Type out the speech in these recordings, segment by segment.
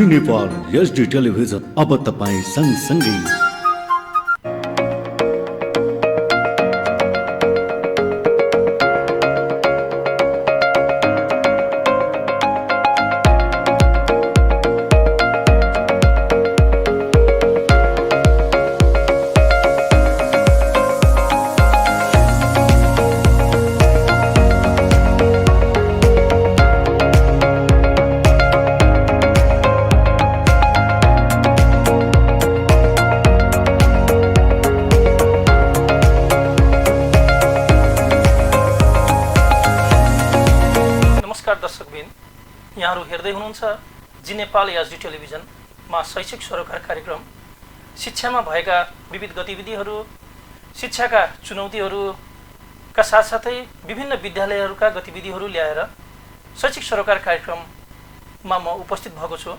जी Nepal HD television अब तपाईँ सँगसँगै। यहाँहरू हेर्दै हुनुहुन्छ जी नेपाल एचडी टेलिभिजनमा शैक्षिक सरोकार कार्यक्रम। शिक्षामा भएका विविध गतिविधिहरू, शिक्षाका चुनौतीहरूका साथसाथै विभिन्न विद्यालयहरूका गतिविधिहरू ल्याएर शैक्षिक सरोकार कार्यक्रममा म उपस्थित भएको छु।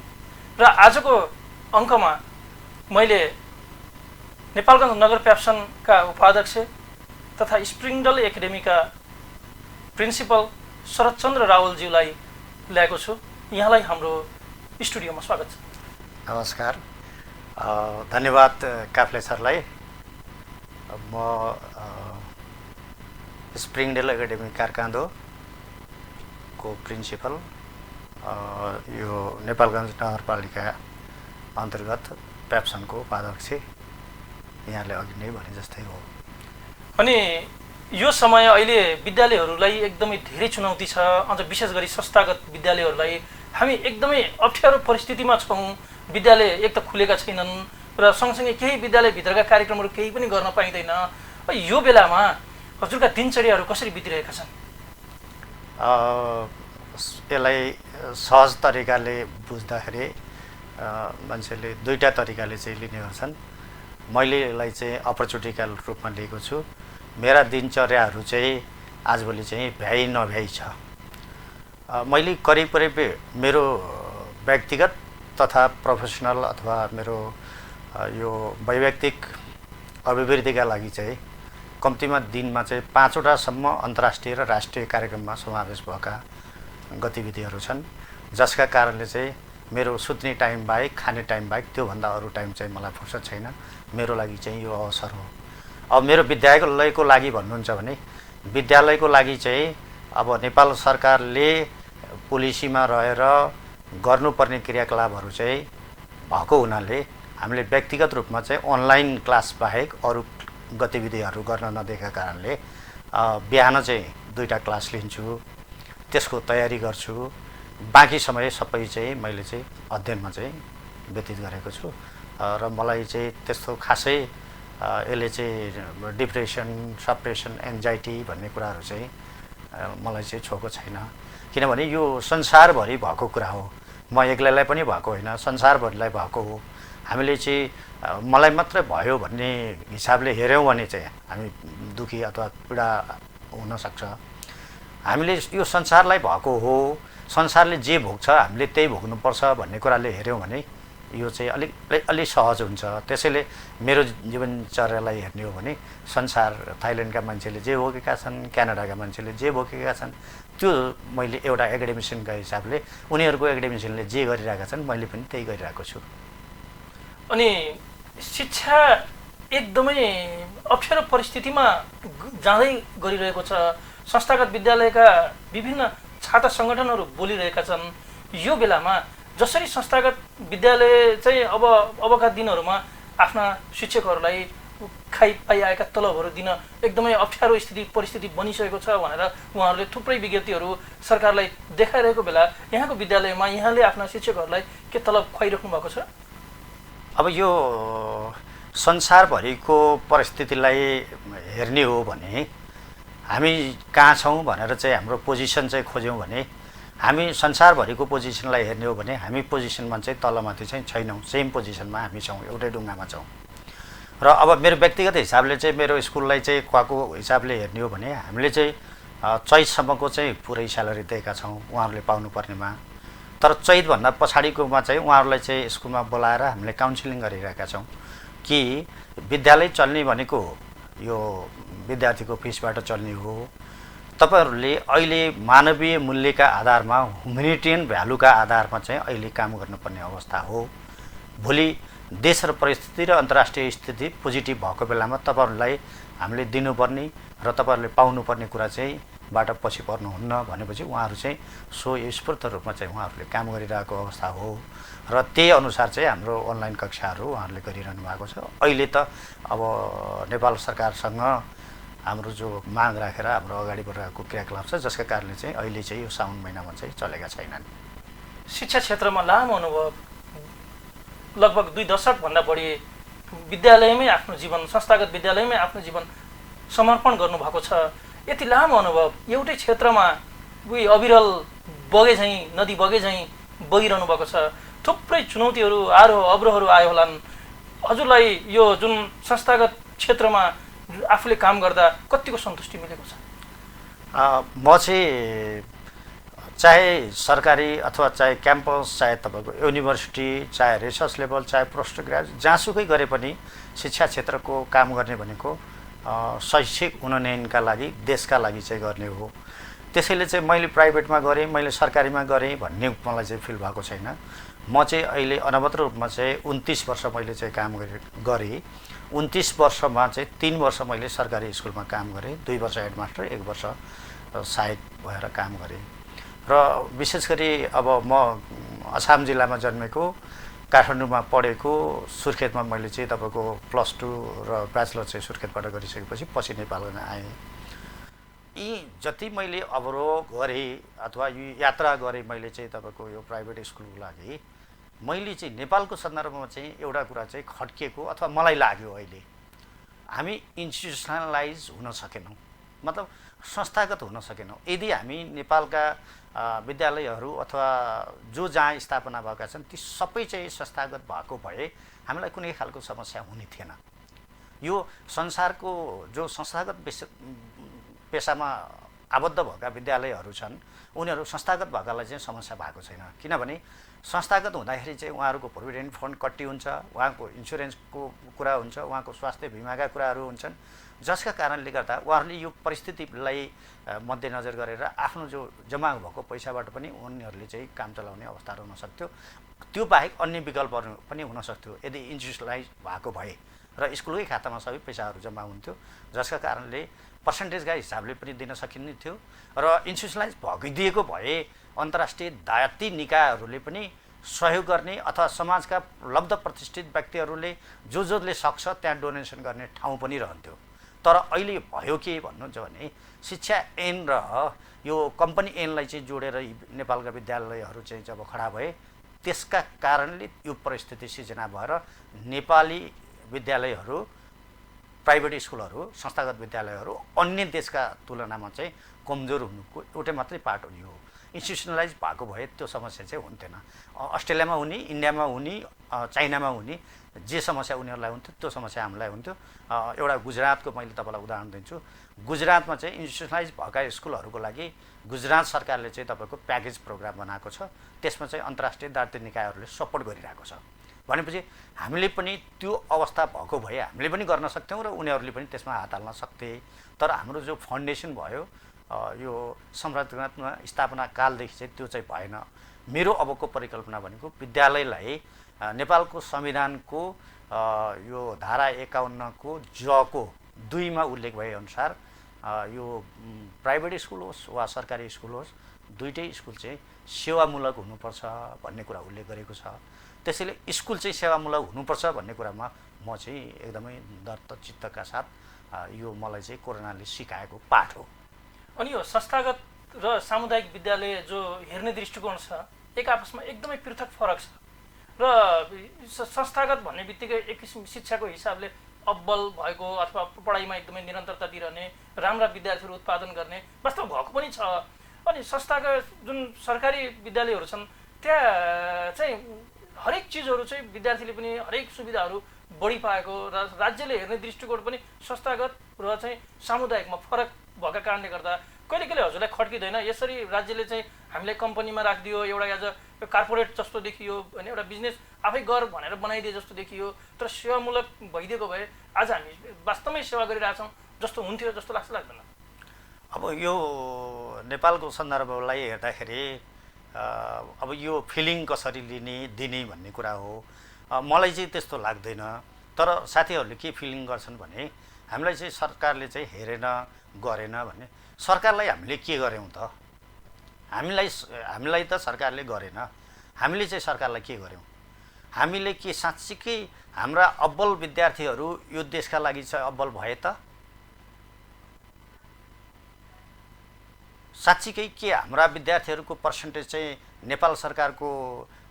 र आजको अङ्कमा मैले नेपालगञ्ज नगर प्याप्सनका उपाध्यक्ष तथा स्प्रिङडल एकाडेमीका प्रिन्सिपल शरदचन्द्र रावलज्यूलाई ल्याएको छु। यहाँलाई हाम्रो स्टुडियोमा स्वागत छ। नमस्कार, धन्यवाद काफ्ले सरलाई। म स्प्रिङडेल एकाडेमी कारकान्दोको प्रिन्सिपल, यो नेपालगञ्ज नगरपालिका अन्तर्गत प्याप्सनको उपाध्यक्ष, यहाँले अघि नै भने जस्तै हो। अनि यो समय अहिले विद्यालयहरूलाई एकदमै धेरै चुनौती छ। अझ विशेष गरी संस्थागत विद्यालयहरूलाई हामी एकदमै अप्ठ्यारो परिस्थितिमा छौँ। विद्यालय एक त खुलेका छैनन् र सँगसँगै केही विद्यालयभित्रका कार्यक्रमहरू केही पनि गर्न पाइँदैन। यो बेलामा हजुरका दिनचर्याहरू कसरी बितिरहेका छन्? यसलाई सहज तरिकाले बुझ्दाखेरि मान्छेले दुईटा तरिकाले चाहिँ लिने गर्छन्। मैले यसलाई चाहिँ अपर्च्युनिटीका रूपमा लिएको छु। मेरा दिनचर्याहरू चाहिँ आजभोलि चाहिँ भ्याइ नभ्याइ छ। मैले करिब मेरो व्यक्तिगत तथा प्रोफेसनल अथवा मेरो यो वैयक्तिक अभिवृद्धिका लागि चाहिँ कम्तीमा दिनमा चाहिँ 5वटासम्म अन्तर्राष्ट्रिय र राष्ट्रिय कार्यक्रममा समावेश भएका गतिविधिहरू छन्, जसका कारणले चाहिँ मेरो सुत्ने टाइम बाहेक, खाने टाइम बाहेक त्योभन्दा अरू टाइम चाहिँ मलाई फुर्सद छैन। मेरो लागि चाहिँ यो अवसर हो। अब मेरो विद्यालयको लागि भन्नुहुन्छ भने विद्यालयको लागि चाहिँ अब नेपाल सरकारले पोलिसीमा रहेर गर्नुपर्ने क्रियाकलापहरू चाहिँ भएको हुनाले हामीले व्यक्तिगत रूपमा चाहिँ अनलाइन क्लास बाहेक अरू गतिविधिहरू गर्न नदिएका कारणले बिहान चाहिँ 2टा क्लास लिन्छु, त्यसको तयारी गर्छु। बाँकी समय सबै चाहिँ मैले चाहिँ अध्ययनमा चाहिँ व्यतीत गरेको छु र मलाई चाहिँ त्यस्तो खासै यसले चाहिँ डिप्रेसन, सप्रेसन, एन्जाइटी भन्ने कुराहरू चाहिँ मलाई चाहिँ छोएको छैन। किनभने यो संसारभरि भएको कुरा हो। म एक्लैलाई पनि भएको होइन, संसारभरिलाई भएको हो। हामीले चाहिँ मलाई मात्रै भयो भन्ने हिसाबले हेऱ्यौँ भने चाहिँ हामी दुःखी अथवा पीडा हुनसक्छ। हामीले यो संसारलाई भएको हो, संसारले जे भोग्छ हामीले त्यही भोग्नुपर्छ भन्ने कुराले हेऱ्यौँ भने यो चाहिँ अलि सहज हुन्छ। त्यसैले मेरो जीवनचर्यालाई हेर्ने हो भने संसार, थाइल्यान्डका मान्छेले जे भोगेका छन्, क्यानाडाका मान्छेले जे भोगेका छन्, त्यो मैले एउटा एकाडेमिसियनका हिसाबले उनीहरूको एकाडेमिसियनले जे गरिरहेका छन् मैले पनि त्यही गरिरहेको छु। अनि शिक्षा एकदमै अप्ठ्यारो परिस्थितिमा जाँदै गरिरहेको छ। संस्थागत विद्यालयका विभिन्न छात्र सङ्गठनहरू बोलिरहेका छन्। यो बेलामा जसरी संस्थागत विद्यालय चाहिँ अबका दिनहरूमा आफ्ना शिक्षकहरूलाई पाइआएका तलबहरू दिन एकदमै अप्ठ्यारो परिस्थिति बनिसकेको छ भनेर उहाँहरूले थुप्रै विज्ञप्तिहरू सरकारलाई देखाइरहेको बेला यहाँको विद्यालयमा यहाँले आफ्ना शिक्षकहरूलाई के तलब खुवाइराख्नु भएको छ? अब यो संसारभरिको परिस्थितिलाई हेर्ने हो भने हामी कहाँ छौँ भनेर चाहिँ हाम्रो पोजिसन चाहिँ खोज्यौँ भने हामी संसारभरिको पोजिसनलाई हेर्ने हो भने हामी पोजिसनमा चाहिँ तलमाथि चाहिँ छैनौँ, सेम पोजिसनमा हामी छौँ, एउटै ढुङ्गामा छौँ। र अब मेरो व्यक्तिगत हिसाबले चाहिँ मेरो स्कुललाई चाहिँ खुवाको हिसाबले हेर्ने हो भने हामीले चाहिँ चैतसम्मको चाहिँ पुरै स्यालेरी दिएका छौँ उहाँहरूले पाउनुपर्नेमा। तर चैतभन्दा पछाडिकोमा चाहिँ उहाँहरूलाई चाहिँ स्कुलमा बोलाएर हामीले काउन्सिलिङ गरिरहेका छौँ कि विद्यालय चल्ने भनेको यो विद्यार्थीको फिसबाट चल्ने हो। तपाईहरूले अहिले मानवीय मूल्यका आधारमा ह्युमेनिटेरियन भ्यालुका आधारमा चाहिँ अहिले काम गर्नुपर्ने अवस्था हो। भोलि देश र परिस्थिति र अन्तर्राष्ट्रिय स्थिति पोजिटिभ भएको बेलामा तपाईहरूलाई हामीले दिनुपर्ने र तपाईहरूले पाउनुपर्ने कुरा चाहिँ बाट पछि पर्नुहुन्न भनेपछि उहाँहरू चाहिँ स्वस्फूर्त रूपमा चाहिँ उहाँहरूले काम गरिरहेको अवस्था हो र त्यही अनुसार चाहिँ हाम्रो अनलाइन कक्षाहरू उहाँहरूले गरिरहनु भएको छ। अहिले त अब नेपाल सरकारसँग हाम्रो जो माग राखेर हाम्रो अगाडि बढिरहेको क्रियाकलाप छ, जसका कारणले चाहिँ अहिले चाहिँ यो साउन महिनामा चाहिँ चलेका छैनन्। शिक्षा क्षेत्रमा लामो अनुभव, लगभग 2 दशकभन्दा बढी विद्यालयमै आफ्नो जीवन, संस्थागत विद्यालयमै आफ्नो जीवन समर्पण गर्नुभएको छ। यति लामो अनुभव एउटै क्षेत्रमा उही अविरल बगे झैँ, नदी बगे झैँ बगिरहनु भएको छ। थुप्रै चुनौतीहरू, आरोह अवरोहहरू आयो होलान्। हजुरलाई यो जुन संस्थागत क्षेत्रमा आफूले काम गर्दा कतिको सन्तुष्टि मिलेको छ? म चाहिँ चाहे सरकारी अथवा चाहे क्याम्पस, चाहे तपाईँको युनिभर्सिटी, चाहे रिसर्च लेभल, चाहे पोस्ट ग्रेजुएट, जहाँसुकै गरे पनि शिक्षा क्षेत्रको काम गर्ने भनेको शैक्षिक उन्नयनका लागि, देशका लागि चाहिँ गर्ने हो। त्यसैले चाहिँ मैले प्राइभेटमा गरेँ, मैले सरकारीमा गरेँ भन्ने मलाई चाहिँ फिल भएको छैन। म चाहिँ अहिले अनवरत रूपमा चाहिँ 29 वर्ष मैले चाहिँ काम गरेँ। 29 वर्षमा चाहिँ 3 वर्ष मैले सरकारी स्कुलमा काम गरेँ, 2 वर्ष हेडमास्टर, 1 वर्ष सहायक भएर काम गरेँ। र विशेष गरी अब म अछाम जिल्लामा जन्मेको, काठमाडौँमा पढेको, सुर्खेतमा मैले चाहिँ तपाईँको +2 र ब्याचलर चाहिँ सुर्खेतबाट गरिसकेपछि पछि नेपालमा आएँ। यी जति मैले अवरोह गरेँ अथवा यो यात्रा गरेँ मैले चाहिँ तपाईँको यो प्राइभेट स्कुलको लागि, मैले चाहिँ नेपालको सन्दर्भमा चाहिँ एउटा कुरा चाहिँ खड्किएको अथवा मलाई लाग्यो, अहिले हामी इन्स्टिट्युसनलाइज हुन सकेनौँ, मतलब संस्थागत हुन सकेनौँ। यदि हामी नेपालका विद्यालयहरू अथवा जो जहाँ स्थापना भएका छन् ती सबै चाहिँ संस्थागत भएको भए हामीलाई कुनै खालको समस्या हुने थिएन। यो संसारको जो संस्थागत पेसामा आबद्ध भएका विद्यालयहरू छन् उनीहरू संस्थागत भएकालाई चाहिँ समस्या भएको छैन। किनभने संस्थागत हुँदाखेरि चाहिँ उहाँहरूको प्रोभिडेन्ट फन्ड कट्टी हुन्छ, उहाँको इन्सुरेन्सको कुरा हुन्छ, उहाँको स्वास्थ्य बिमाका कुराहरू हुन्छन्, जसका कारणले गर्दा उहाँहरूले यो परिस्थितिलाई मध्यनजर गरेर आफ्नो जो जम्मा भएको पैसाबाट पनि उनीहरूले चाहिँ काम चलाउने अवस्थाहरू हुन सक्थ्यो। त्यो बाहेक अन्य विकल्पहरू पनि हुन सक्थ्यो यदि इन्स्टिट्युसनलाइज भएको भए र स्कुलकै खातामा सबै पैसाहरू जम्मा हुन्थ्यो, जसका कारणले पर्सेन्टेजका हिसाबले पनि दिन सकिने थियो। र इन्स्टिट्युसनलाइज भइदिएको भए अन्तर्राष्ट्रिय दायती निकायहरूले पनि सहयोग गर्ने अथवा समाजका लब्ध प्रतिष्ठित व्यक्तिहरूले जसले सक्छ त्यहाँ डोनेसन गर्ने ठाउँ पनि रहन्थ्यो। तर अहिले भयो के भन्नुहुन्छ भने शिक्षा ऐन र यो कम्पनी ऐनलाई चाहिँ जोडेर नेपालका विद्यालयहरू चाहिँ जब खडा भए त्यसका कारणले यो परिस्थिति सिर्जना भएर नेपाली विद्यालयहरू, प्राइभेट स्कुलहरू, संस्थागत विद्यालयहरू अन्य देशका तुलनामा चाहिँ कमजोर हुनुको एउटै मात्रै पार्ट हो। यो इन्स्टिट्युसनलाइज भएको भए त्यो समस्या चाहिँ हुन्थेन। अस्ट्रेलियामा हुने, इन्डियामा हुने, चाइनामा हुने जे समस्या उनीहरूलाई हुन्थ्यो त्यो समस्या हामीलाई हुन्थ्यो। एउटा गुजरातको मैले तपाईँलाई उदाहरण दिन्छु। गुजरातमा चाहिँ इन्स्टिट्युसनलाइज भएका स्कुलहरूको लागि गुजरात सरकारले चाहिँ तपाईँको प्याकेज प्रोग्राम बनाएको छ, त्यसमा चाहिँ अन्तर्राष्ट्रिय दायित्व निकायहरूले सपोर्ट गरिरहेको छ। भनेपछि हामीले पनि त्यो अवस्था भएको भए हामीले पनि गर्न सक्थ्यौँ र उनीहरूले पनि त्यसमा हात हाल्न सक्थे। तर हाम्रो जो फाउन्डेसन भयो यो संरचनात्मक स्थापना कालदेखि चाहिँ त्यो चाहिँ भएन। मेरो अबको परिकल्पना भनेको विद्यालयलाई नेपालको संविधानको यो धारा 51 को ज को 2 मा उल्लेख भए अनुसार यो प्राइभेट स्कुल होस् वा सरकारी स्कुल होस्, दुईटै स्कुल चाहिँ सेवामूलक हुनुपर्छ भन्ने कुरा उल्लेख गरेको छ। त्यसैले स्कुल चाहिँ सेवामूलक हुनुपर्छ भन्ने कुरामा म चाहिँ एकदमै दर्त चित्तका साथ यो मलाई चाहिँ कोरोनाले सिकाएको पाठ हो। अनि यो संस्थागत र सामुदायिक विद्यालय जो हेर्ने दृष्टिकोण छ एक आपसमा एकदमै पृथक फरक छ। र संस्थागत भन्ने बित्तिकै एक किसिम शिक्षाको हिसाबले अब्बल भएको अथवा पढाइमा एकदमै निरन्तरता दिइरहने, राम्रा विद्यार्थीहरू उत्पादन गर्ने वास्तव भएको पनि छ। अनि संस्थागत जुन सरकारी विद्यालयहरू छन् त्यहाँ चाहिँ हरेक चिजहरू चाहिँ विद्यार्थीले पनि हरेक सुविधाहरू बढी पाएको र राज्यले हेर्ने दृष्टिकोण पनि संस्थागत र चाहिँ सामुदायिकमा फरक भएका कारणले गर्दा कहिले कहिले हजुरलाई खड्किँदैन यसरी राज्यले चाहिँ हामीलाई कम्पनीमा राखिदियो, एउटा एज अ कार्पोरेट जस्तो देखियो भने एउटा बिजनेस आफै गर भनेर बनाइदिए जस्तो देखियो, तर सेवामूलक भइदिएको भए आज हामी वास्तवमै सेवा गरिरहेछौँ जस्तो हुन्थ्यो जस्तो लाग्दैन? अब यो नेपालको सन्दर्भलाई हेर्दाखेरि अब यो फिलिङ कसरी दिने भन्ने कुरा हो। मलाई चाहिँ त्यस्तो लाग्दैन। तर साथीहरूले के फिलिङ गर्छन् भने हामीलाई चाहिँ सरकारले चाहिँ हेरेन गरेन भन्ने। सरकारलाई हामीले के गर्यौँ त? हामीलाई त सरकारले गरेन, हामीले चाहिँ सरकारलाई के गर्यौँ? हामीले के साँच्चीकै हाम्रा अब्बल विद्यार्थीहरू यो देशका लागि चाहिँ अब्बल भए त? साँच्चीकै के हाम्रा विद्यार्थीहरूको पर्सेन्टेज चाहिँ नेपाल सरकारको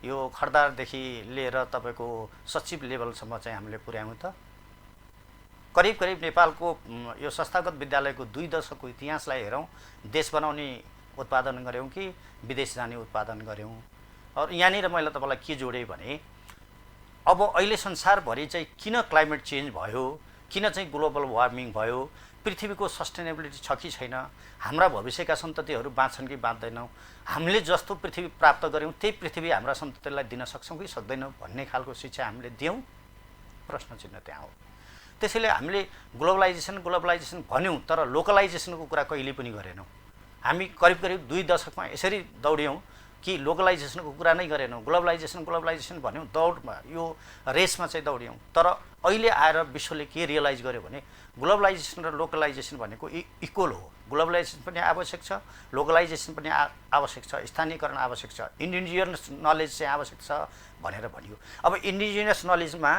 यो खर्दारदेखि लिएर तपाईँको सचिव लेभलसम्म चाहिँ हामीले पुर्यायौँ त? करिब करिब नेपालको यो संस्थागत विद्यालयको 2 दशकको इतिहासलाई हेरौँ, देश बनाउने उत्पादन गऱ्यौँ कि विदेश जाने उत्पादन गऱ्यौँ? और यहाँनिर मैले तपाईँलाई के जोडेँ भने अब अहिले संसारभरि चाहिँ किन क्लाइमेट चेन्ज भयो, किन चाहिँ ग्लोबल वार्मिङ भयो, पृथ्वीको सस्टेनेबिलिटी छ कि छैन, हाम्रा भविष्यका सन्ततिहरू बाँच्छन् कि बाँच्दैनौँ, हामीले जस्तो पृथ्वी प्राप्त गऱ्यौँ त्यही पृथ्वी हाम्रा सन्ततिलाई दिन सक्छौँ कि सक्दैनौँ भन्ने खालको शिक्षा हामीले दियौँ? प्रश्न चिन्ह त्यहाँ हो। त्यसैले हामीले ग्लोबलाइजेसन भन्यौँ तर लोकलाइजेसनको कुरा कहिले पनि गरेनौँ। हामी करिब करिब 2 दशकमा यसरी दौड्यौँ कि लोकलाइजेसनको कुरा नै गरेनौँ। ग्लोबलाइजेसन भन्यौँ, दौडमा यो रेसमा चाहिँ दौड्यौँ। तर अहिले आएर विश्वले के रियलाइज गर्यो भने ग्लोबलाइजेसन र लोकलाइजेसन भनेको इक्वल हो। ग्लोबलाइजेसन पनि आवश्यक छ, लोकलाइजेसन पनि आवश्यक छ, स्थानीयकरण आवश्यक छ, इन्डिजिनियस नलेज चाहिँ आवश्यक छ भनेर भनियो। अब इन्डिजिनियस नलेजमा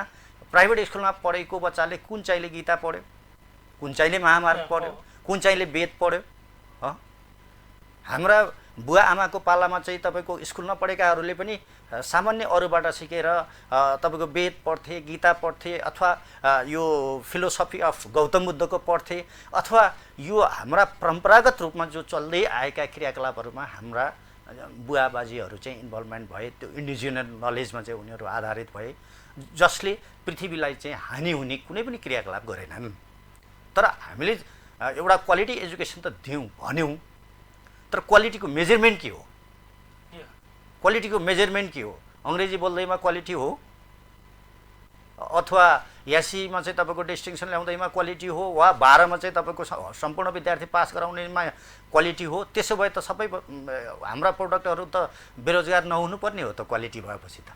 प्राइभेट स्कुलमा पढेको बच्चाले कुन चाहिँले गीता पढ्यो, कुन चाहिँले महाभारत पढ्यो, कुन चाहिँले वेद पढ्यो? हाम्रा बुवा आमाको पालामा चाहिँ तपाईँको स्कुल नपढेकाहरूले पनि सामान्य अरूबाट सिकेर तपाईँको वेद पढ्थे, गीता पढ्थे, अथवा यो फिलोसफी अफ गौतम बुद्धको पढ्थे, अथवा यो हाम्रा परम्परागत रूपमा जो चल्दै आएका क्रियाकलापहरूमा हाम्रा बुवा बाजेहरू चाहिँ इन्भल्भमेन्ट भए, त्यो इन्डिजिनियस नलेजमा चाहिँ उनीहरू आधारित भए, जसले पृथ्वीलाई चाहिँ हानि हुने कुनै पनि क्रियाकलाप गरेनन्। तर हामीले एउटा क्वालिटी एजुकेसन त दियौँ भन्यौँ, तर क्वालिटीको मेजरमेन्ट के हो? क्वालिटीको मेजरमेन्ट के हो? अङ्ग्रेजी बोल्दैमा क्वालिटी हो, अथवा यासीमा चाहिँ तपाईँको डिस्टिङसन ल्याउँदैमा क्वालिटी हो, वा 12मा चाहिँ तपाईँको सम्पूर्ण विद्यार्थी पास गराउनेमा क्वालिटी हो? त्यसो भए त सबै हाम्रा प्रोडक्टहरू त बेरोजगार नहुनुपर्ने हो त क्वालिटी भएपछि त।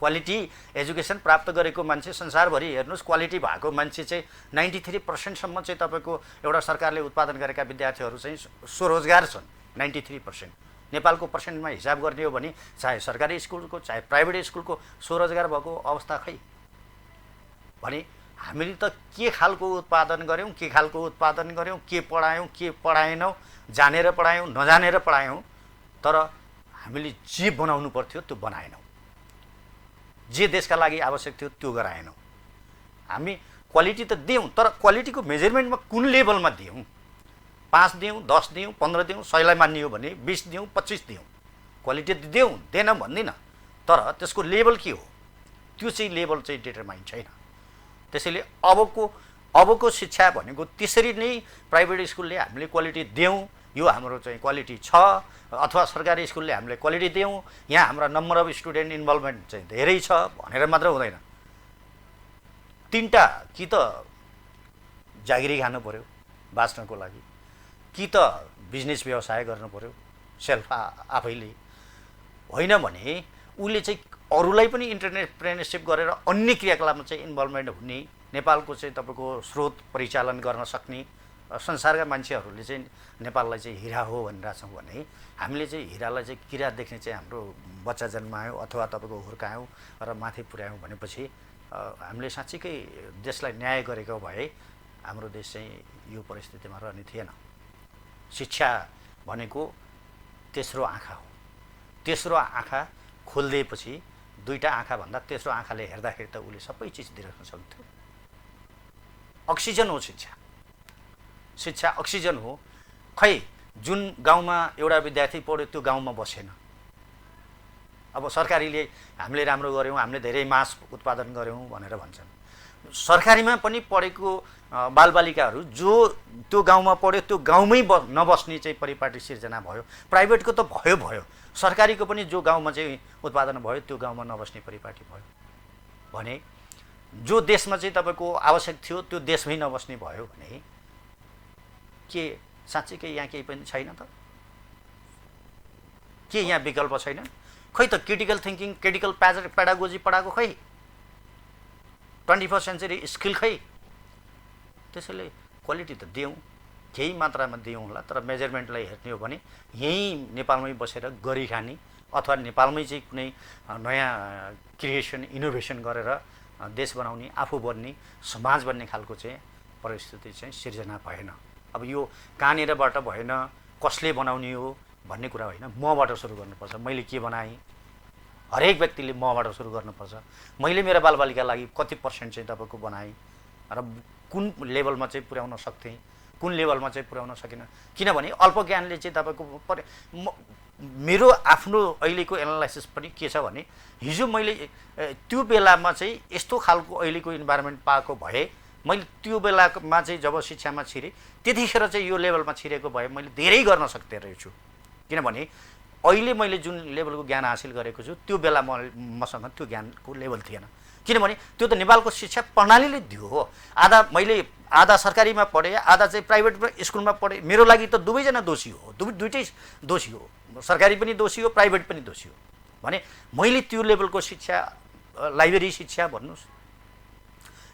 क्वालिटी एजुकेसन प्राप्त गरेको मान्छे संसारभरि हेर्नुहोस्, क्वालिटी भएको मान्छे चाहिँ 93% चाहिँ तपाईँको एउटा सरकारले उत्पादन गरेका विद्यार्थीहरू चाहिँ स्वरोजगार छन्। 93%। नेपालको पर्सेन्टमा हिसाब गर्ने हो भने चाहे सरकारी स्कुलको चाहे प्राइभेट स्कुलको स्वरोजगार भएको अवस्था खै। भने हामीले त के खालको उत्पादन गऱ्यौँ, के खालको उत्पादन गऱ्यौँ, के पढायौँ, के पढाएनौँ, जानेर पढायौँ, नजानेर पढायौँ, तर हामीले जे बनाउनु पर्थ्यो त्यो बनाएनौँ, जे देशका लागि आवश्यक थियो त्यो गराएनौँ। हामी क्वालिटी त दियौँ, तर क्वालिटीको मेजरमेन्टमा कुन लेभलमा दियौँ? 5 दियौँ, 10 दियौँ, 15 दियौँ, 100लाई मानियो भने 20 दियौँ, 25 दियौँ, क्वालिटी त दियौँ, दिएन भन्दिनँ, तर त्यसको लेभल के हो त्यो चाहिँ लेभल चाहिँ डिटरमाइन छैन। त्यसैले अबको शिक्षा भनेको त्यसरी नै प्राइभेट स्कुलले हामीले क्वालिटी दियौँ, यो हाम्रो चाहिँ क्वालिटी छ, अथवा सरकारी स्कुलले हामीले क्वालिटी दियौँ, यहाँ हाम्रा नम्बर अफ स्टुडेन्ट इन्भल्भमेन्ट चाहिँ धेरै छ भनेर मात्र हुँदैन। 3टा कि त जागिरी खानु पऱ्यो बाँच्नको लागि, कि त बिजनेस व्यवसाय गर्नु पऱ्यो सेल्फ आफैले, होइन भने उसले चाहिँ अरूलाई पनि इन्टरप्रेन्योरसिप गरेर अन्य क्रियाकलापमा चाहिँ इन्भल्भमेन्ट हुने, नेपालको चाहिँ तपाईँको स्रोत परिचालन गर्न सक्ने संसारका मान्छेहरूले चाहिँ नेपाललाई चाहिँ हिरा हो भनिरहेछौँ भने हामीले चाहिँ हिरालाई चाहिँ किरा देख्ने चाहिँ हाम्रो बच्चा जन्मायौँ अथवा तपाईँको हुर्कायौँ र माथि पुर्यायौँ भनेपछि हामीले साँच्चीकै देशलाई न्याय गरेको भए हाम्रो देश चाहिँ यो परिस्थितिमा रहने थिएन। शिक्षा भनेको तेस्रो आँखा हो। तेस्रो आँखा खोलिदिएपछि 2टा आँखाभन्दा तेस्रो आँखाले हेर्दाखेरि त उसले सबै चिज देख्न सक्थ्यो। अक्सिजन हो शिक्षा, शिक्षा अक्सिजन हो। खै जुन गाउँमा एउटा विद्यार्थी पढ्यो त्यो गाउँमा बसेन। अब सरकारीले हामीले राम्रो गऱ्यौँ, हामीले धेरै मास उत्पादन गऱ्यौँ भनेर भन्छन्। सरकारीमा पनि पढेको बालबालिकाहरू जो त्यो गाउँमा पढ्यो त्यो गाउँमै नबस्ने चाहिँ परिपाटी सिर्जना भयो। प्राइभेटको त भयो, सरकारीको पनि जो गाउँमा चाहिँ उत्पादन भयो त्यो गाउँमा नबस्ने परिपाटी भयो भने जो देशमा चाहिँ तपाईँको आवश्यक थियो त्यो देशमै नबस्ने भयो भने के साँच्चीकै यहाँ केही पनि छैन त? के यहाँ विकल्प छैन? खै त क्रिटिकल थिङ्किङ, क्रिटिकल पेडागोजी पढाएको खै? 21st सेन्चुरी स्किल खै? त्यसैले क्वालिटी त दिउँ, केही मात्रामा दिउँ होला, तर मेजरमेन्टलाई हेर्ने हो भने यहीँ नेपालमै बसेर गरी खाने अथवा नेपालमै चाहिँ कुनै नयाँ क्रिएसन इनोभेसन गरेर देश बनाउने, आफू बन्ने, समाज बन्ने खालको चाहिँ परिस्थिति चाहिँ सिर्जना भएन। अब यो कहाँनिरबाट भएन, कसले बनाउने हो भन्ने कुरा होइन, मबाट सुरु गर्नुपर्छ। मैले के बनाएँ, हरेक व्यक्तिले मबाट सुरु गर्नुपर्छ। मैले मेरो बालबालिकाका लागि कति पर्सेन्ट चाहिँ तपाईँको बनाएँ र कुन लेभलमा चाहिँ पुर्याउन सक्थेँ, कुन लेभलमा चाहिँ पुर्याउन सकिनँ। किनभने अल्प ज्ञानले चाहिँ तपाईँको मेरो आफ्नो अहिलेको एनालाइसिस पनि के छ भने हिजो मैले त्यो बेलामा चाहिँ यस्तो खालको अहिलेको इन्भाइरोमेन्ट पाएको भए, मैले त्यो बेलामा चाहिँ जब शिक्षामा छिरेँ त्यतिखेर चाहिँ यो लेभलमा छिरेको भए मैले धेरै गर्न सक्ने रहेछु। किनभने अहिले मैले जुन लेभलको ज्ञान हासिल गरेको छु त्यो बेला मसँग त्यो ज्ञानको लेभल थिएन। किनभने त्यो त नेपालको शिक्षा प्रणालीले दियो हो। मैले आधा सरकारीमा पढेँ, आधा चाहिँ प्राइभेट स्कुलमा पढेँ। मेरो लागि त दुवैजना दोषी हो, दुइटै दोषी हो, सरकारी पनि दोषी हो, प्राइभेट पनि दोषी हो। भने मैले त्यो लेभलको शिक्षा, लाइब्रेरी शिक्षा भन्नुहोस्,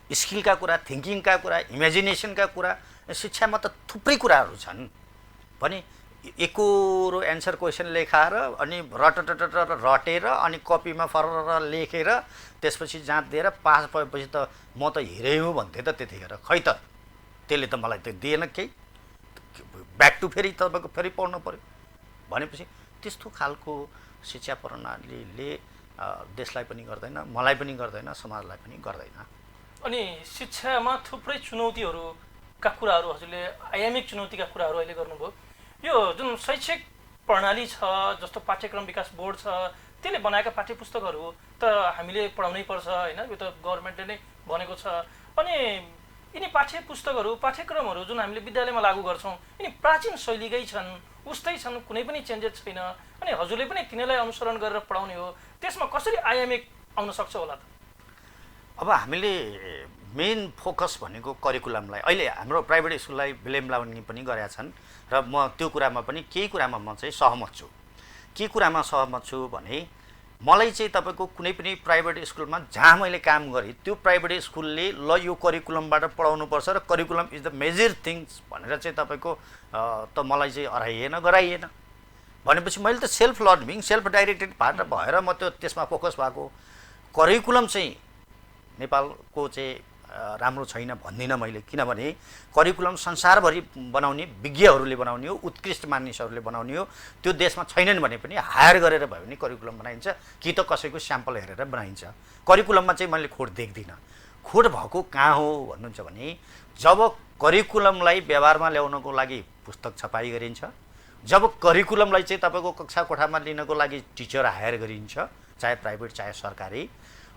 स्किलका कुरा, थिङ्किङका कुरा, इमेजिनेसनका कुरा, शिक्षामा त थुप्रै कुराहरू छन्। भने एकोरो एन्सर क्वेसन लेखाएर अनि रटेर अनि कपीमा फरर लेखेर त्यसपछि जाँच दिएर पास भएपछि त म त हिरै हुँ भन्थेँ त त्यतिखेर। खै त त्यसले त मलाई त दिएन केही, ब्याक टु फेरि तपाईँको फेरि पढ्नु पऱ्यो भनेपछि त्यस्तो खालको शिक्षा प्रणालीले देशलाई पनि गर्दैन, मलाई पनि गर्दैन, समाजलाई पनि गर्दैन। अनि शिक्षामा थुप्रै चुनौतीहरूका कुराहरू हजुरले आयामिक चुनौतीका कुराहरू अहिले गर्नुभयो। यो जुन शैक्षिक प्रणाली छ, जस्तो पाठ्यक्रम विकास बोर्ड छ, त्यसले बनाएका पाठ्यपुस्तकहरू त हामीले पढाउनै पर्छ होइन, यो त गभर्मेन्टले नै भनेको छ। अनि यिनी पाठ्यपुस्तकहरू, पाठ्यक्रमहरू जुन हामीले विद्यालयमा लागू गर्छौँ यिनी प्राचीन शैलीकै छन्, उस्तै छन्, कुनै पनि चेन्जेस छैन। अनि हजुरले पनि तिनीलाई अनुसरण गरेर पढाउने हो, त्यसमा कसरी आयामिक आउन सक्छ होला त? अब हामीले मेन फोकस भनेको करिकुलमलाई, अहिले हाम्रो प्राइभेट स्कुललाई ब्लेम लाउने पनि गरेका छन् र म त्यो कुरामा पनि केही कुरामा म चाहिँ सहमत छु। के कुरामा सहमत छु भने मलाई चाहिँ तपाईँको कुनै पनि प्राइभेट स्कुलमा जहाँ मैले काम गरेँ त्यो प्राइभेट स्कुलले ल यो करिकुलमबाट पढाउनुपर्छ र curriculum is the major things भनेर चाहिँ तपाईँको त मलाई चाहिँ अराइएन, गराइएन। भनेपछि मैले त सेल्फ लर्निङ, सेल्फ डाइरेक्टेड भएर म त्यो त्यसमा फोकस भएको। करिकुलम चाहिँ नेपालको चाहिँ राम्रो छैन भन्दिनँ मैले, किनभने करिकुलम संसारभरि बनाउने, विज्ञहरूले बनाउने हो, उत्कृष्ट मानिसहरूले बनाउने हो। त्यो देशमा छैनन् भने पनि हायर गरेर भयो भने करिकुलम बनाइन्छ, कि त कसैको स्याम्पल हेरेर बनाइन्छ। करिकुलममा चाहिँ मैले खोट देख्दिनँ। खोट भएको कहाँ हो भन्नुहुन्छ भने जब करिकुलमलाई व्यवहारमा ल्याउनको लागि पुस्तक छपाई गरिन्छ, जब करिकुलमलाई चाहिँ तपाईँको कक्षा कोठामा लिनको लागि टिचर हायर गरिन्छ, चाहे प्राइभेट चाहे सरकारी।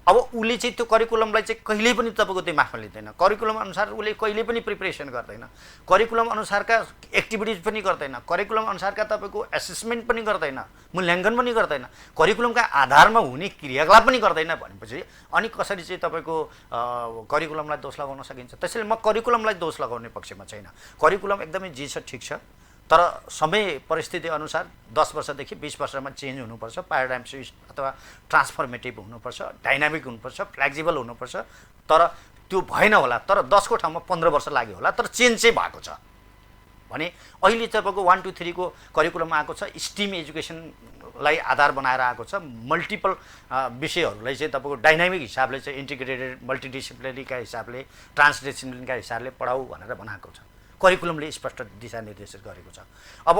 अब उसले चाहिँ त्यो करिकुलमलाई चाहिँ कहिल्यै पनि तपाईँको दिमागमा लिँदैन, करिकुलम अनुसार उसले कहिल्यै पनि प्रिपरेसन गर्दैन, करिकुलम अनुसारका एक्टिभिटिज पनि गर्दैन, करिकुलम अनुसारका तपाईँको एसेसमेन्ट पनि गर्दैन, मूल्याङ्कन पनि गर्दैन, करिकुलमका आधारमा हुने क्रियाकलाप पनि गर्दैन। भनेपछि अनि कसरी चाहिँ तपाईँको करिकुलमलाई दोष लगाउन सकिन्छ? त्यसैले म करिकुलमलाई दोष लगाउने पक्षमा छैन। करिकुलम एकदमै जी छ, ठिक छ, तर समय परिस्थिति अनुसार 10 वर्षदेखि 20 वर्षमा चेन्ज हुनुपर्छ, प्याराडाइम स्विच अथवा ट्रान्सफर्मेटिभ हुनुपर्छ, डाइनामिक हुनुपर्छ, फ्लेक्सिबल हुनुपर्छ। तर त्यो भएन होला, तर 10 को ठाउँमा 15 वर्ष लाग्यो होला, तर चेन्ज चाहिँ भएको छ। भने अहिले तपाईँको 1, 2, 3 को करिकुलम आएको छ, स्टिम एजुकेसनलाई आधार बनाएर आएको छ, मल्टिपल विषयहरूलाई चाहिँ तपाईँको डाइनामिक हिसाबले चाहिँ इन्टिग्रेटेड मल्टिडिसिप्लिनरीका हिसाबले, ट्रान्सडिसिप्लिनका हिसाबले पढाऊ भनेर बनाएको छ। करिकुलमले स्पष्ट दिशानिर्देश गरेको छ। अब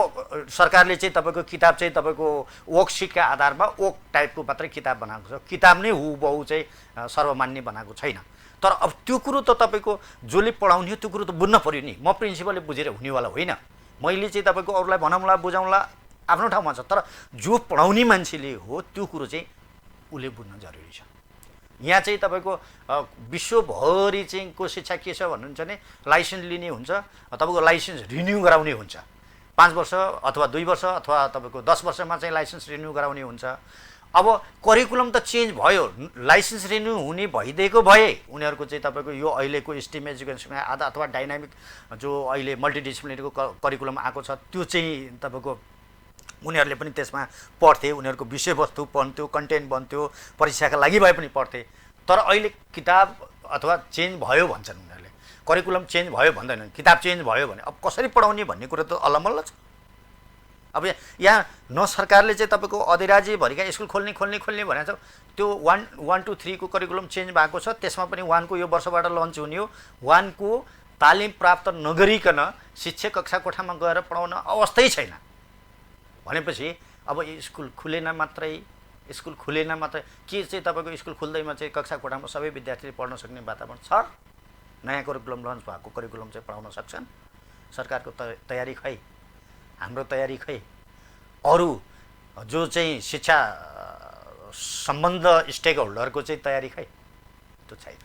सरकारले चाहिँ तपाईँको किताब चाहिँ तपाईँको वर्कसिटका आधारमा ओक टाइपको मात्रै किताब बनाएको छ, किताब नै हुबहु चाहिँ सर्वमान्य बनाएको छैन। तर अब त्यो कुरो त तपाईँको जसले पढाउने हो त्यो कुरो त बुझ्न पऱ्यो नि। म प्रिन्सिपलले बुझेर हुनेवाला होइन, मैले चाहिँ तपाईँको अरूलाई भनाउँला बुझाउँला आफ्नो ठाउँमा छ, तर जो पढाउने मान्छेले हो त्यो कुरो चाहिँ उसले बुझ्न जरुरी छ। यहाँ चाहिँ तपाईँको विश्वभरि चाहिँ को शिक्षा के छ भन्नुहुन्छ भने लाइसेन्स लिने हुन्छ, तपाईँको लाइसेन्स रिन्यू गराउने हुन्छ। 5 वर्ष अथवा 2 वर्ष अथवा तपाईँको 10 वर्षमा चाहिँ लाइसेन्स रिन्यू गराउने हुन्छ। अब करिकुलम त चेन्ज भयो, लाइसेन्स रिन्यू हुने भइदिएको भए उनीहरूको चाहिँ तपाईँको यो अहिलेको स्टेम एजुकेसनमा आधा अथवा डाइनामिक जो अहिले मल्टिडिसिप्लिनरीको करिकुलम आएको छ त्यो चाहिँ तपाईँको उनीहरूले पनि त्यसमा पढ्थे, उनीहरूको विषयवस्तु बन्थ्यो, कन्टेन्ट बन्थ्यो, परीक्षाका लागि भए पनि पढ्थे। तर अहिले किताब अथवा चेन्ज भयो भन्छन् उनीहरूले, करिकुलम चेन्ज भयो भन्दैनन्, किताब चेन्ज भयो भने अब कसरी पढाउने भन्ने कुरा त अल्लमल्ल छ। अब यहाँ न सरकारले चाहिँ तपाईँको अधिराज्यभरिका स्कुल खोल्ने भनेको छ, त्यो 1 2 3 को करिकुलम चेन्ज भएको छ, त्यसमा पनि 1 को यो वर्षबाट लन्च हुने हो। 1 को तालिम प्राप्त नगरिकन शिक्षक कक्षा कोठामा गएर पढाउन अवस्थै छैन भनेपछि अब स्कुल खुलेन मात्रै के चाहिँ तपाईँको स्कुल खुल्दैमा चाहिँ कक्षा कोठामा सबै विद्यार्थीले पढ्न सक्ने वातावरण छ? नयाँ करिकुलम लन्च भएको करिकुलम चाहिँ पढाउन सक्छन्? सरकारको तयारी खै, हाम्रो तयारी खै, अरू जो चाहिँ शिक्षा सम्बन्ध स्टेक होल्डरको चाहिँ तयारी खै, त्यो छैन।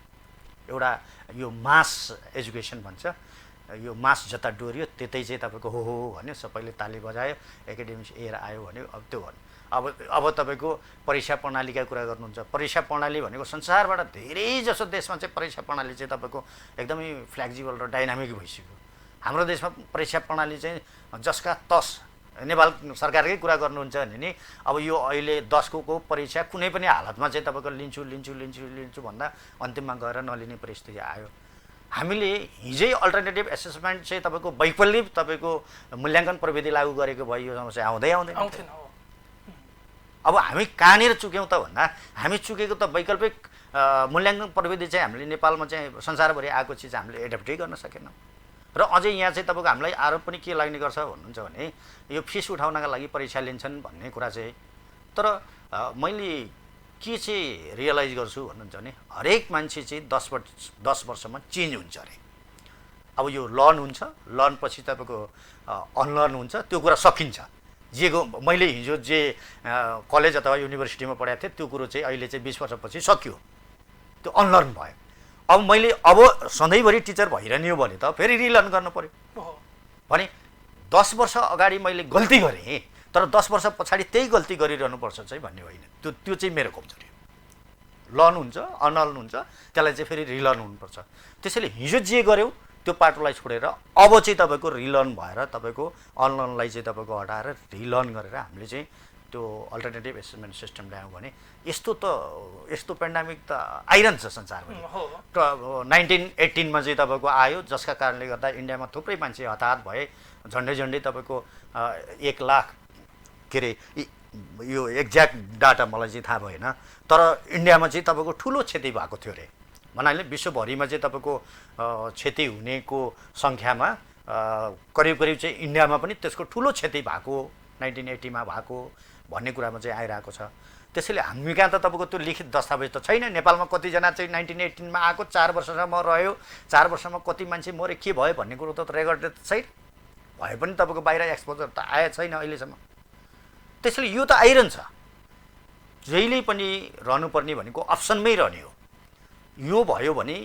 एउटा यो मास एजुकेसन भन्छ, यो मास जता डोर्यो त्यतै चाहिँ तपाईँको हो भन्यो, सबैले ताली बजायो, एकाडेमिक्स एयर आयो भन्यो। अब त्यो भन्यो अब तपाईँको परीक्षा प्रणालीका कुरा गर्नुहुन्छ। परीक्षा प्रणाली भनेको संसारबाट धेरै जसो देशमा चाहिँ परीक्षा प्रणाली चाहिँ तपाईँको एकदमै फ्लेक्जिबल र डाइनामिक भइसक्यो। हाम्रो देशमा परीक्षा प्रणाली चाहिँ जसका तस, नेपाल सरकारकै कुरा गर्नुहुन्छ भने नि अब यो अहिले 10 को परीक्षा कुनै पनि हालतमा चाहिँ तपाईँको लिन्छु भन्दा अन्तिममा गएर नलिने परिस्थिति आयो। हामीले हिजै अल्टरनेटिभ एसेसमेन्ट चाहिँ तपाईँको वैकल्पिक तपाईँको मूल्याङ्कन प्रविधि लागू गरेको भए यो समस्या आउँदैन। अब हामी कहाँनिर चुक्यौँ त भन्दा हामी चुकेको त वैकल्पिक मूल्याङ्कन प्रविधि चाहिँ हामीले नेपालमा चाहिँ संसारभरि आएको चिज हामीले एडप्टै गर्न सकेनौँ। र अझै यहाँ चाहिँ तपाईँको हामीलाई आरोप पनि के लाग्ने गर्छ भन्नुहुन्छ भने यो फिस उठाउनका लागि परीक्षा लिन्छन् भन्ने कुरा चाहिँ। तर मैले के चाहिँ रियलाइज गर्छु भन्नुहुन्छ भने हरेक मान्छे चाहिँ 10 वर्षमा चेन्ज हुन्छ अरे। अब यो लर्न हुन्छ, लर्न पछि तपाईँको अनलर्न हुन्छ, त्यो कुरा सकिन्छ। मैले हिजो जे कलेज अथवा युनिभर्सिटीमा पढाएको थिएँ त्यो कुरो चाहिँ अहिले चाहिँ 20 वर्षपछि सक्यो, त्यो अनलर्न भयो। अब सधैँभरि टिचर भइरहने हो भने त फेरि रिलर्न गर्नु पर्यो भने 10 वर्ष अगाडि मैले गल्ती गरेँ तर 10 वर्ष पछाडि त्यही गल्ती गरिरहनुपर्छ चाहिँ भन्ने होइन। त्यो चाहिँ मेरो कमजोरी हो। लर्न हुन्छ, अनलर्न हुन्छ, त्यसलाई चाहिँ फेरि रिलर्न हुनुपर्छ। त्यसैले हिजो जे गर्यौँ त्यो पाटोलाई छोडेर अब चाहिँ तपाईँको रिलर्न भएर तपाईँको अनलर्नलाई चाहिँ तपाईँको हटाएर रिलर्न गरेर हामीले चाहिँ त्यो अल्टरनेटिभ एसेसमेन्ट सिस्टम ल्यायौँ भने यस्तो पेन्डामिक त आइरहन्छ संसारमा। 1918 चाहिँ तपाईँको आयो, जसका कारणले गर्दा इन्डियामा थुप्रै मान्छे हताहत भए, झन्डै तपाईँको 1 लाख के अरे यो एक्ज्याक्ट डाटा मलाई चाहिँ थाहा भएन, तर इन्डियामा चाहिँ तपाईँको ठुलो क्षति भएको थियो अरे। भन्नाले विश्वभरिमा चाहिँ तपाईँको क्षति हुनेको सङ्ख्यामा करिब चाहिँ इन्डियामा पनि त्यसको ठुलो क्षति भएको 1980 भएको भन्ने कुरामा चाहिँ आइरहेको छ। त्यसैले हामी कहाँ त तपाईँको त्यो लिखित दस्तावेज त छैन। नेपालमा कतिजना चाहिँ 1918 आएको 4 वर्षसम्म रह्यो, 4 वर्षमा कति मान्छे मरे के भयो भन्ने कुरो त रेकर्डेड छैन, भए पनि तपाईँको बाहिर एक्सपोजर त आएको छैन अहिलेसम्म। त्यसैले यो त आइरहन्छ, जहिले पनि रहनुपर्ने भनेको अप्सनमै रहने हो। यो भयो भने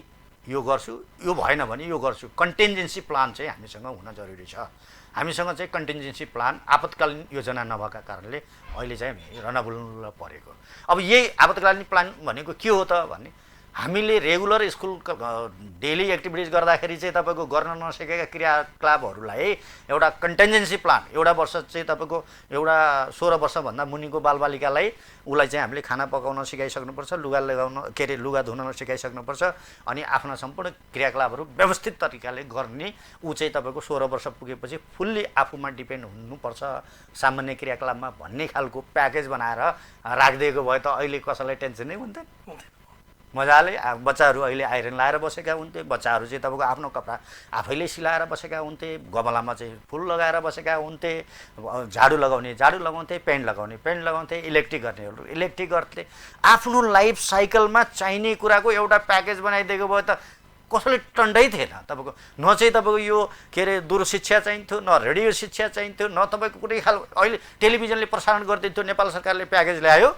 यो गर्छु, यो भएन भने यो गर्छु। कन्टिन्जेन्सी प्लान चाहिँ हामीसँग हुन जरुरी छ। हामीसँग चाहिँ कन्टिन्जेन्सी प्लान आपतकालीन योजना नभएका कारणले अहिले चाहिँ हामी रनबुल्ल परेको। अब यही आपतकालीन प्लान भनेको के हो त भने हामीले रेगुलर स्कुल डेली एक्टिभिटिज गर्दाखेरि चाहिँ तपाईँको गर्न नसकेका क्रियाकलापहरूलाई एउटा कन्टिन्जेन्सी प्लान, एउटा वर्ष चाहिँ तपाईँको एउटा 16 वर्षभन्दा मुनिको बालबालिकालाई उसलाई चाहिँ हामीले खाना पकाउन सिकाइसक्नुपर्छ, लुगा धुन सिकाइसक्नुपर्छ अनि आफ्ना सम्पूर्ण क्रियाकलापहरू व्यवस्थित तरिकाले गर्ने। ऊ चाहिँ तपाईँको 16 वर्ष पुगेपछि फुल्ली आफूमा डिपेन्ड हुनुपर्छ सामान्य क्रियाकलापमा भन्ने खालको प्याकेज बनाएर राखिदिएको भए त अहिले कसैलाई टेन्सनै हुन्थेन। मजाले बच्चाहरू अहिले आइरन लाएर बसेका हुन्थे, बच्चाहरू चाहिँ तपाईँको आफ्नो कपडा आफैले सिलाएर बसेका हुन्थे, गमलामा चाहिँ फुल लगाएर बसेका हुन्थे, झाडु लगाउँथे, पेन्ट लगाउँथे, इलेक्ट्रिक गर्नेहरू इलेक्ट्रिक गर्थे। आफ्नो लाइफ साइकलमा चाहिने कुराको एउटा प्याकेज बनाइदिएको भए त कसैले टन्डै थिएन। तपाईँको न चाहिँ तपाईँको यो के अरे दूरशिक्षा चाहिन्थ्यो, न रेडियो शिक्षा चाहिन्थ्यो, न तपाईँको कुनै खालको अहिले टेलिभिजनले प्रसारण गरिदिन्थ्यो। नेपाल सरकारले प्याकेज ल्यायो,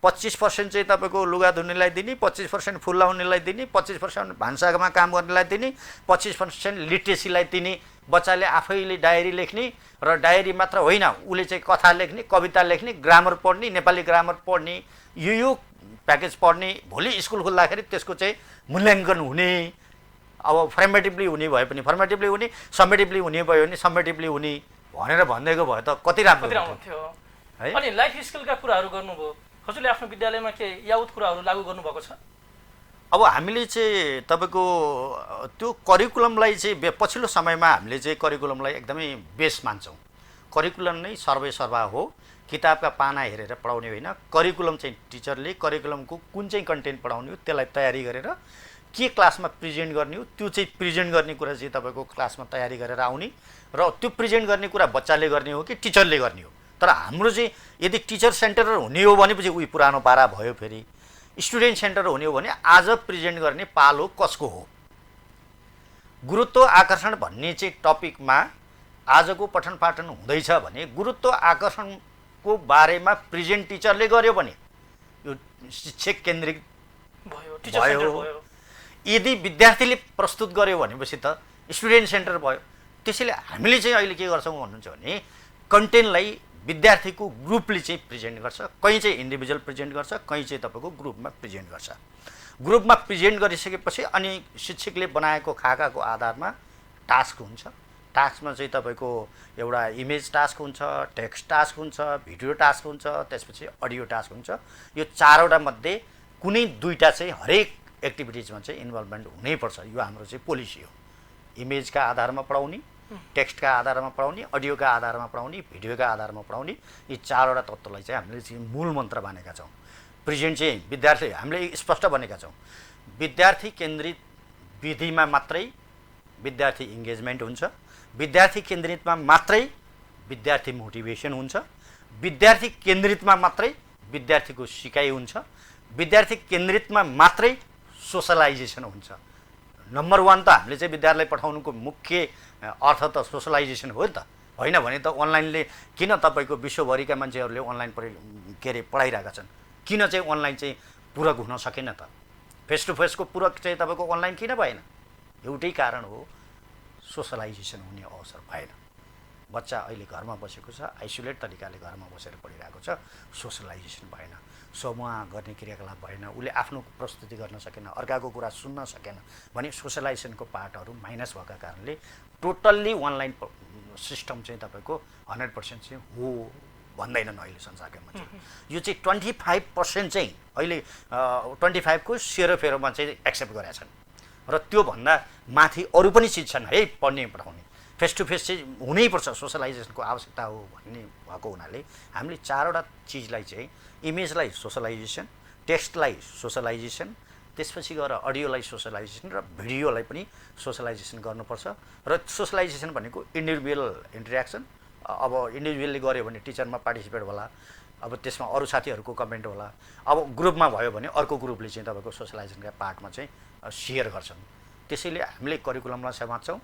25% चाहिँ तपाईँको लुगा धुनेलाई दिने, 25% फुल लाउनेलाई दिने, 25% भान्सामा काम गर्नेलाई दिने, 25% लिट्रेसीलाई दिने। बच्चाले आफैले डायरी लेख्ने र डायरी मात्र होइन, उसले चाहिँ कथा लेख्ने, कविता लेख्ने, ग्रामर पढ्ने, नेपाली ग्रामर पढ्ने, यो प्याकेज पढ्ने। भोलि स्कुल खुल्दाखेरि त्यसको चाहिँ मूल्याङ्कन हुने। अब फर्मेटिभली हुने भए पनि फर्मेटिभली हुने, समेटिभली हुने भयो भने समेटिभली हुने भनेर भनिदिएको भए त कति राम्रो थियो है। अनि लाइफ स्किलका कुराहरू गर्नुभयो, हजुरले आफ्नो विद्यालयमा के यावत कुराहरू लागू गर्नुभएको छ? अब हामीले चाहिँ तपाईँको त्यो करिकुलमलाई चाहिँ पछिल्लो समयमा हामीले चाहिँ करिकुलमलाई एकदमै बेस मान्छौँ। करिकुलम नै सर्वेसर्वा हो, किताबका पाना हेरेर पढाउने होइन। करिकुलम चाहिँ टिचरले करिकुलमको कुन चाहिँ कन्टेन्ट पढाउने हो त्यसलाई तयारी गरेर के क्लासमा प्रेजेन्ट गर्ने हो, त्यो चाहिँ प्रेजेन्ट गर्ने कुरा चाहिँ तपाईँको क्लासमा तयारी गरेर आउने र त्यो प्रेजेन्ट गर्ने कुरा बच्चाले गर्ने हो कि टिचरले गर्ने हो। तर हाम्रो चाहिँ यदि टिचर सेन्टर हुने हो भनेपछि उही पुरानो पारा भयो। फेरि स्टुडेन्ट सेन्टर हुने हो भने आज प्रेजेन्ट गर्ने पालो कसको हो? गुरुत्व आकर्षण भन्ने चाहिँ टपिकमा आजको पठन पाठन हुँदैछ भने गुरुत्व आकर्षणको बारेमा प्रेजेन्ट टिचरले गर्यो भने यो शिक्षक केन्द्रित भयो। यदि विद्यार्थीले प्रस्तुत गर्यो भनेपछि त स्टुडेन्ट सेन्टर भयो। त्यसैले हामीले चाहिँ अहिले के गर्छौँ भन्नुहुन्छ भने कन्टेन्टलाई विद्यार्थीको ग्रुपले चाहिँ प्रेजेन्ट गर्छ, कहीँ चाहिँ इन्डिभिजुअल प्रेजेन्ट गर्छ, कहीँ चाहिँ तपाईँको ग्रुपमा प्रेजेन्ट गर्छ। ग्रुपमा प्रेजेन्ट गरिसकेपछि अनि शिक्षकले बनाएको खाकाको आधारमा टास्क हुन्छ। टास्कमा चाहिँ तपाईँको एउटा इमेज टास्क हुन्छ, टेक्स्ट टास्क हुन्छ, भिडियो टास्क हुन्छ, त्यसपछि अडियो टास्क हुन्छ। यो चारवटा मध्ये कुनै दुईवटा चाहिँ हरेक एक्टिभिटिजमा चाहिँ इन्भल्भमेन्ट हुनैपर्छ। यो हाम्रो चाहिँ पोलिसी हो। इमेजका आधारमा पढाउने, टेक्स्टका आधारमा पढाउने, अडियोका आधारमा पढाउने, भिडियोका आधारमा पढाउने, यी चारवटा तत्त्वलाई चाहिँ हामीले चाहिँ मूल मन्त्र मानेका छौँ। प्रेजेन्ट चाहिँ विद्यार्थी हामीले स्पष्ट बनेका छौँ। विद्यार्थी केन्द्रित विधिमा मात्रै विद्यार्थी इङ्गेजमेन्ट हुन्छ, विद्यार्थी केन्द्रितमा मात्रै विद्यार्थी मोटिभेसन हुन्छ, विद्यार्थी केन्द्रितमा मात्रै विद्यार्थीको सिकाइ हुन्छ, विद्यार्थी केन्द्रितमा मात्रै सोसलाइजेसन हुन्छ। नम्बर 1 त हामीले चाहिँ विद्यार्थीलाई पठाउनुको मुख्य अर्थ त सोसलाइजेसन हो नि त। होइन भने त अनलाइनले किन तपाईँको विश्वभरिका मान्छेहरूले अनलाइन पढाइरहेका छन्? किन चाहिँ अनलाइन चाहिँ पूरक हुन सकेन त? फेस टु फेसको पूरक चाहिँ तपाईँको अनलाइन किन भएन? एउटै कारण हो, सोसलाइजेसन हुने अवसर भएन। बच्चा अहिले घरमा बसेको छ, आइसोलेट तरिकाले घरमा बसेर पढिरहेको छ, सोसलाइजेसन भएन, समूह गर्ने क्रियाकलाप भएन, उसले आफ्नो प्रस्तुति गर्न सकेन, अर्काको कुरा सुन्न सकेन भने सोसलाइजेसनको पार्टहरू माइनस भएका कारणले टोटल्ली अनलाइन सिस्टम चाहिँ तपाईँको 100% चाहिँ हो भन्दैनन् अहिले संसारका मान्छे। यो चाहिँ 25% चाहिँ अहिले 25 को सेरोफेरोमा चाहिँ एक्सेप्ट गरेका छन् र त्योभन्दा माथि अरू पनि चिज छन् है पढ्ने पढाउने। फेस टु फेस चाहिँ हुनैपर्छ, सोसलाइजेसनको आवश्यकता हो भन्ने भएको हुनाले हामीले चारवटा चिजलाई चाहिँ इमेजलाई सोसलाइजेसन, टेक्स्टलाई सोसलाइजेसन, त्यसपछि गएर अडियोलाई सोसलाइजेसन र भिडियोलाई पनि सोसलाइजेसन गर्नुपर्छ। र सोसलाइजेसन भनेको इन्डिभिजुअल इन्टरेक्सन। अब इन्डिभिजुअलले गर्यो भने टिचरमा पार्टिसिपेट होला, अब त्यसमा अरू साथीहरूको कमेन्ट होला, अब ग्रुपमा भयो भने अर्को ग्रुपले चाहिँ तपाईँको सोसलाइजेसनका पार्टमा चाहिँ सेयर गर्छन्। त्यसैले हामीले करिकुलमलाई समात्छौँ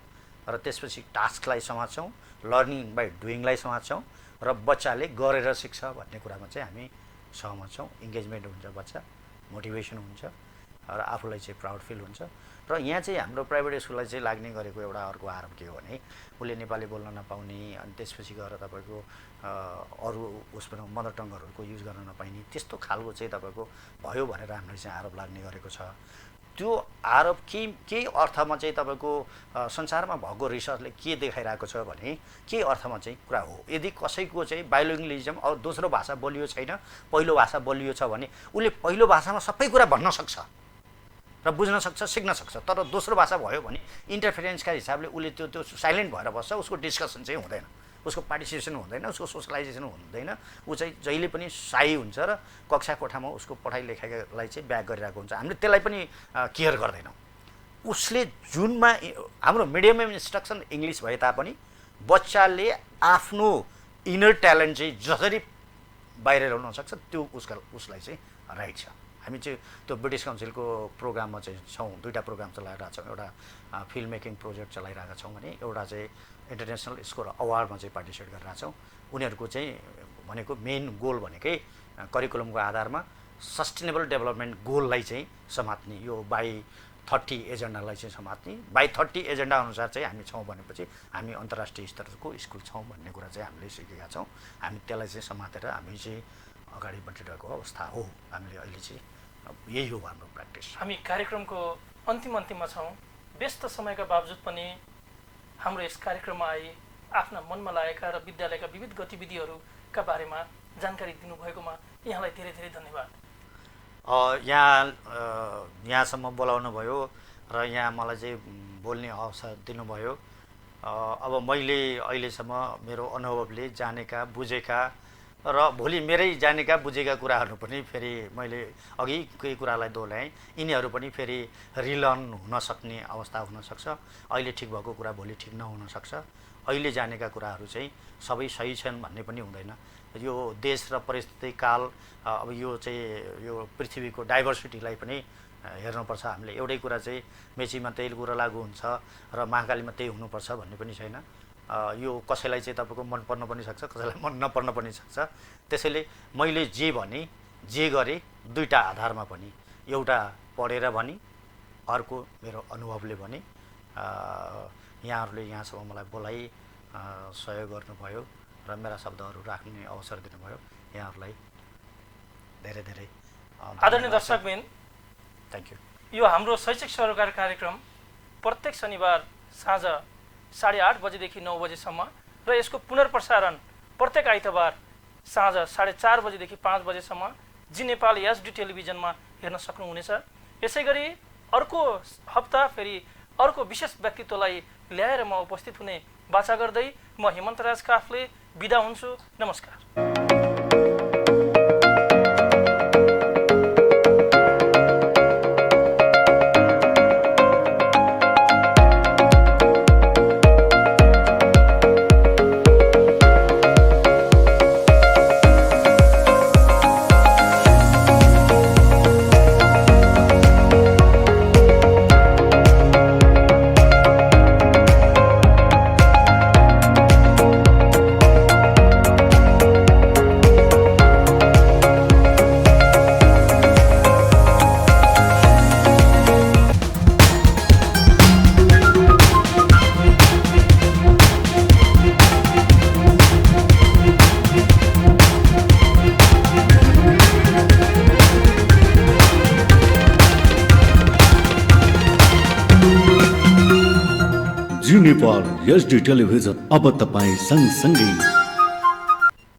र त्यसपछि टास्कलाई समात्छौँ, लर्निङ बाई डुइङलाई समात्छौँ र बच्चाले गरेर सिक्छ भन्ने कुरामा चाहिँ हामी सहमत छौँ। इङ्गेजमेन्ट हुन्छ, बच्चा मोटिभेसन हुन्छ र आफूलाई चाहिँ प्राउड फिल हुन्छ। र यहाँ चाहिँ हाम्रो प्राइभेट स्कुललाई चाहिँ लाग्ने गरेको एउटा अर्को आरोप के हो भने उसले नेपाली बोल्न नपाउने, अनि त्यसपछि गएर तपाईँको अरू उसमा मदर टङ्गहरूको युज गर्न नपाइने, त्यस्तो खालको चाहिँ तपाईँको भयो भनेर हामीले चाहिँ आरोप लाग्ने गरेको छ। त्यो आरोप केही अर्थमा चाहिँ तपाईँको संसारमा भएको रिसर्चले के देखाइरहेको छ भने केही अर्थमा चाहिँ कुरा हो। यदि कसैको चाहिँ बायोलिङ्गलिजम अब दोस्रो भाषा बोलियो छैन, पहिलो भाषा बोलियो छ भने उसले पहिलो भाषामा सबै कुरा भन्न सक्छ र बुझ्न सक्छ, सिक्न सक्छ। तर दोस्रो भाषा भयो भने इन्टरफेरेन्सका हिसाबले उसले त्यो साइलेन्ट भएर बस्छ, उसको डिस्कसन चाहिँ हुँदैन, उसको पार्टिसिपेसन हुँदैन, उसको सोसलाइजेसन हुँदैन। ऊ चाहिँ जहिले पनि साई हुन्छ र कक्षा कोठामा उसको पढाइ लेखाइलाई चाहिँ ब्याक गरिरहेको हुन्छ। हामीले त्यसलाई पनि केयर गर्दैनौँ। उसले जुनमा हाम्रो मिडियम अफ इन्स्ट्रक्सन इङ्ग्लिस भए तापनि बच्चाले आफ्नो इनर ट्यालेन्ट चाहिँ जसरी बाहिर ल्याउन सक्छ त्यो उसलाई चाहिँ राइट छ। हामी चाहिँ त्यो ब्रिटिस काउन्सिलको प्रोग्राममा चाहिँ छौँ, दुईवटा प्रोग्राम चलाइरहेको छौँ। एउटा फिल्म मेकिङ प्रोजेक्ट चलाइरहेका छौँ भने एउटा चाहिँ इन्टरनेसनल स्कोर अवार्डमा चाहिँ पार्टिसिपेट गरिरहेको छौँ। उनीहरूको चाहिँ भनेको मेन गोल भनेकै करिकुलमको आधारमा सस्टेनेबल डेभलपमेन्ट गोललाई चाहिँ समात्ने, यो बाई 30 एजेन्डालाई चाहिँ समात्ने, बाई 30 एजेन्डा अनुसार चाहिँ हामी छौँ भनेपछि हामी अन्तर्राष्ट्रिय स्तरको स्कुल छौँ भन्ने कुरा चाहिँ हामीले सिकेका छौँ। हामी त्यसलाई चाहिँ समातेर हामी चाहिँ अगाडि बढिरहेको अवस्था हो। हामीले अहिले चाहिँ यही हो हाम्रो प्र्याक्टिस। हामी कार्यक्रमको अन्तिममा छौँ। व्यस्त समयका बावजुद पनि हाम्रो यस कार्यक्रममा आई आफ्ना मनमा लागेका र विद्यालयका विविध गतिविधिहरूका बारेमा जानकारी दिनुभएकोमा यहाँलाई धेरै धेरै धन्यवाद। यहाँसम्म बोलाउनु भयो र यहाँ मलाई चाहिँ बोल्ने अवसर दिनुभयो। अब मैले अहिलेसम्म मेरो अनुभवले जानेका बुझेका र भोलि मेरै जानेका बुझेका कुराहरू पनि फेरि मैले अघि केही कुरालाई दोहोऱ्याएँ, यिनीहरू पनि फेरि रिलर्न हुन सक्ने अवस्था हुनसक्छ। अहिले ठिक भएको कुरा भोलि ठिक नहुन सक्छ। अहिले जानेका कुराहरू चाहिँ सबै सही छन् भन्ने पनि हुँदैन। यो देश र परिस्थिति काल, अब यो चाहिँ यो पृथ्वीको डाइभर्सिटीलाई पनि हेर्नुपर्छ हामीले। एउटै कुरा चाहिँ मेचीमा त्यही कुरा लागु हुन्छ र महाकालीमा त्यही हुनुपर्छ भन्ने पनि छैन। यो कसैलाई चाहिँ तपाईँको मन पर्न पनि सक्छ, कसैलाई मन नपर्न पनि सक्छ। त्यसैले मैले जे भने जे गरेँ दुईवटा आधारमा पनि, एउटा पढेर भने, अर्को मेरो अनुभवले भने। यहाँहरूले यहाँसम्म मलाई बोलाइ सहयोग गर्नुभयो र मेरा शब्दहरू राख्ने अवसर दिनुभयो। यहाँहरूलाई धेरै धेरै आदरणीय दर्शकबिन, थ्याङ्क यू। यो हाम्रो शैक्षिक सरोकार कार्यक्रम प्रत्येक शनिबार साँझ 8:30 बजेदेखि 9 बजेसम्म र यसको पुनर्प्रसारण प्रत्येक आइतबार साँझ 4:30 बजेदेखि 5 बजेसम्म जी नेपाल एचडी टेलिभिजनमा हेर्न सक्नुहुनेछ। यसै गरी अर्को हप्ता फेरि अर्को विशेष व्यक्तित्वलाई ल्याएर म उपस्थित हुने बाचा गर्दै म हेमन्तराज काफले बिदा हुन्छु। नमस्कार। जी नेपाल एचडी टेलिभिजन अब तपाईँ सँगसँगै